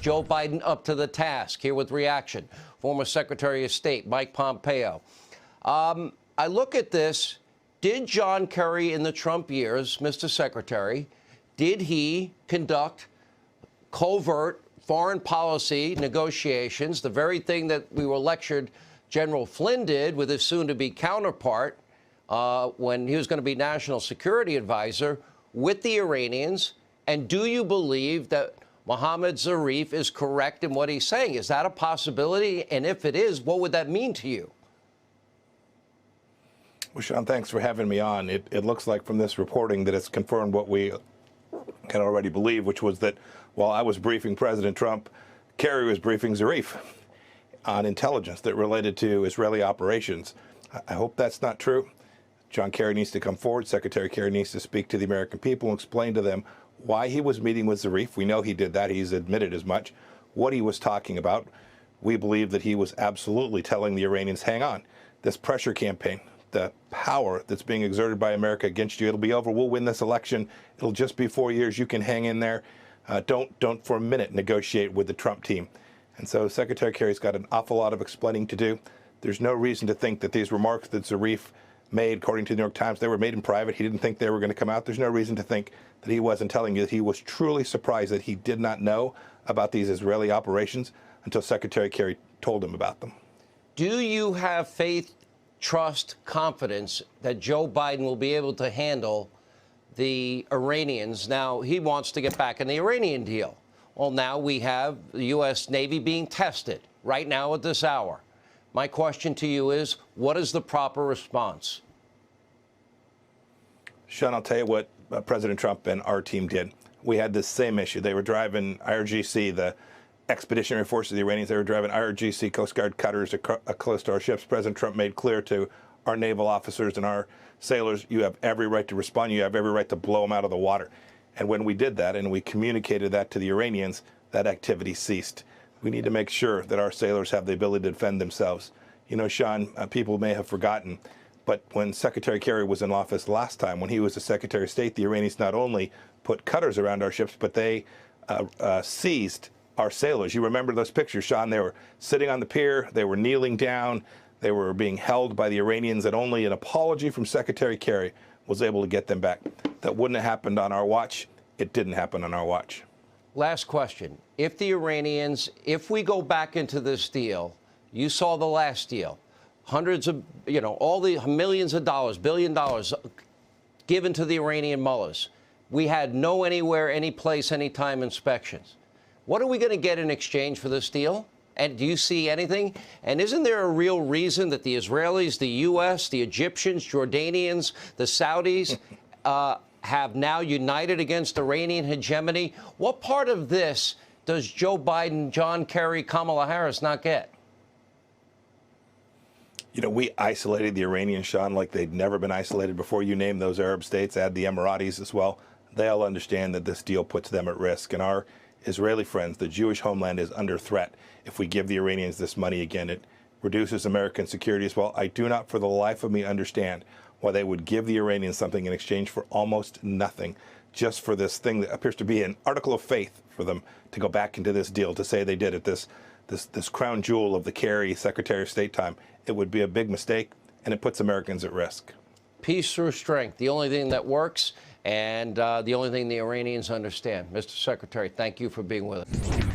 Joe Biden up to the task? Here with reaction, former Secretary of State Mike Pompeo. I look at this. Did John Kerry in the Trump years, Mr. Secretary, did he conduct covert foreign policy negotiations, the very thing that we were lectured General Flynn did with his soon-to-be counterpart when he was going to be national security advisor with the Iranians? And do you believe that Mohammad Zarif is correct in what he's saying? Is that a possibility? And if it is, what would that mean to you? Well, Sean, thanks for having me on. It looks like from this reporting that it's confirmed what we can already believe, which was that while I was briefing President Trump, Kerry was briefing Zarif on intelligence that related to Israeli operations. I hope that's not true. John Kerry needs to come forward. Secretary Kerry needs to speak to the American people and explain to them why he was meeting with Zarif. We know he did that. He's admitted as much. What he was talking about. We believe that he was absolutely telling the Iranians, hang on, this pressure campaign, the power that's being exerted by America against you, it'll be over. We'll win this election. It'll just be 4 years. You can hang in there. Don't for a minute negotiate with the Trump team. And so Secretary Kerry's got an awful lot of explaining to do. There's no reason to think that these remarks that Zarif made, according to the New York Times, they were made in private. He didn't think they were going to come out. There's no reason to think that he wasn't telling you that he was truly surprised that he did not know about these Israeli operations until Secretary Kerry told him about them. Do you have faith, trust, confidence that Joe Biden will be able to handle the Iranians? Now, he wants to get back in the Iranian deal. Well, now we have the U.S. Navy being tested right now at this hour. My question to you is, what is the proper response? Sean, I'll tell you what President Trump and our team did. We had this same issue. They were driving IRGC, the expeditionary force of the Iranians. They were driving IRGC Coast Guard cutters close to our ships. President Trump made clear to our naval officers and our sailors, you have every right to respond. You have every right to blow them out of the water. And when we did that and we communicated that to the Iranians, that activity ceased. We need to make sure that our sailors have the ability to defend themselves. You know, Sean, people may have forgotten, but when Secretary Kerry was in office last time, when he was the Secretary of State, the Iranians not only put cutters around our ships, but they seized our sailors. You remember those pictures, Sean? They were sitting on the pier. They were kneeling down. They were being held by the Iranians, and only an apology from Secretary Kerry was able to get them back. That wouldn't have happened on our watch. It didn't happen on our watch. Last question. If the Iranians, if we go back into this deal, you saw the last deal, hundreds of, all the millions of dollars, $1 billion given to the Iranian mullahs. We had no anywhere, any place, anytime inspections. What are we going to get in exchange for this deal? And do you see anything? And isn't there a real reason that the Israelis, the U.S., the Egyptians, Jordanians, the Saudis have now united against Iranian hegemony? What part of this does Joe Biden, John Kerry, Kamala Harris not get? You know, we isolated the Iranians, Sean, like they'd never been isolated before. You name those Arab states, add the Emiratis as well. They all understand that this deal puts them at risk. And our Israeli friends, the Jewish homeland, is under threat. If we give the Iranians this money again, it reduces American security as well. I do not for the life of me understand why they would give the Iranians something in exchange for almost nothing, just for this thing that appears to be an article of faith for them to go back into this deal, to say they did it, this crown jewel of the Kerry Secretary of State time. It would be a big mistake, and it puts Americans at risk. Peace through strength, the only thing that works, and the only thing the Iranians understand. Mr. Secretary, thank you for being with us.